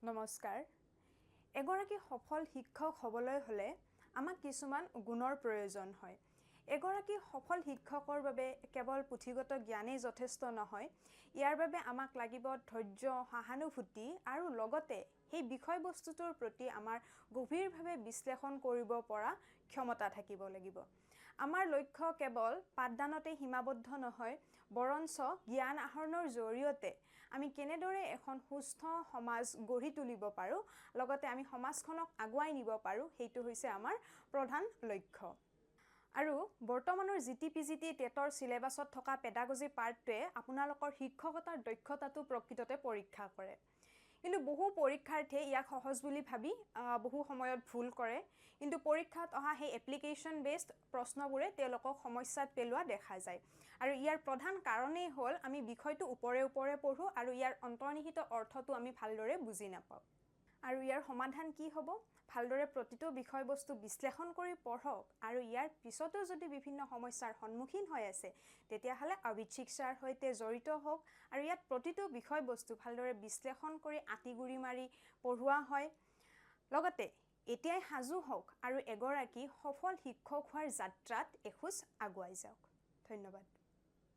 নমস্কাৰ এগৰাকী সফল শিক্ষক হ'বলৈ হ'লে আমাক কিছুমান গুণৰ প্ৰয়োজন হয় এগৰাকী সফল শিক্ষকৰ বাবে কেৱল পুথিগত জ্ঞানেই যথেষ্ট নহয় ইয়াৰ বাবে আমাক লাগিব ধৈৰ্য সহানুভূতি আৰু লগতে সেই বিষয়বস্তুটোৰ প্ৰতি আমাৰ গভীৰভাৱে বিশ্লেষণ কৰিব পৰা ক্ষমতা থাকিব লাগিব আমাৰ লক্ষ্য কেৱল পাঠদানতে সীমাবদ্ধ নহয় বৰঞ্চ জ্ঞান আহৰণৰ জৰিয়তে আমি কেনেদৰে এখন সুস্থ সমাজ গঢ়ি তুলিব পাৰো লগতে আমি সমাজখনক আগুৱাই নিব পাৰো সেইটো হৈছে আমাৰ প্ৰধান লক্ষ্য আৰু বৰ্তমানৰ জিটিপিজিটি টেটৰ সিলেবাছত থকা পেডাগজি পাৰ্টটোৱে আপোনালোকৰ শিক্ষকতাৰ দক্ষতাটো প্ৰকৃততে পৰীক্ষা কৰে কিন্তু বহু পৰীক্ষাৰ্থীয়ে ইয়াক সহজ বুলি ভাবি বহু সময়ত ভুল কৰে কিন্তু পৰীক্ষাত অহা সেই এপ্লিকেশন বেসড প্ৰশ্নবোৰে তেওঁলোকক সমস্যাত পেলোৱা দেখা যায় আৰু ইয়াৰ প্ৰধান কাৰণেই হ'ল আমি বিষয়টো ওপৰে পঢ়ো আৰু ইয়াৰ অন্তৰ্নিহিত অৰ্থটো আমি ভালদৰে বুজি নাপাওঁ আৰু ইয়াৰ সমাধান কি হ'ব ভালদৰে প্ৰতিটো বিষয়বস্তু বিশ্লেষণ কৰি পঢ়ক আৰু ইয়াৰ পিছতো যদি বিভিন্ন সমস্যাৰ সন্মুখীন হৈ আছে তেতিয়াহলে অভিজ্ঞ শিক্ষাৰ সৈতে জড়িত হওক আৰু ইয়াত প্ৰতিটো বিষয়বস্তু ভালদৰে বিশ্লেষণ কৰি আটিগুৰি মাৰি পঢ়ুৱা হয় লগতে এতিয়াই সাজু হওক আৰু এগৰাকী সফল শিক্ষক হোৱাৰ যাত্ৰাত এখোজ আগুৱাই যাওক ধন্যবাদ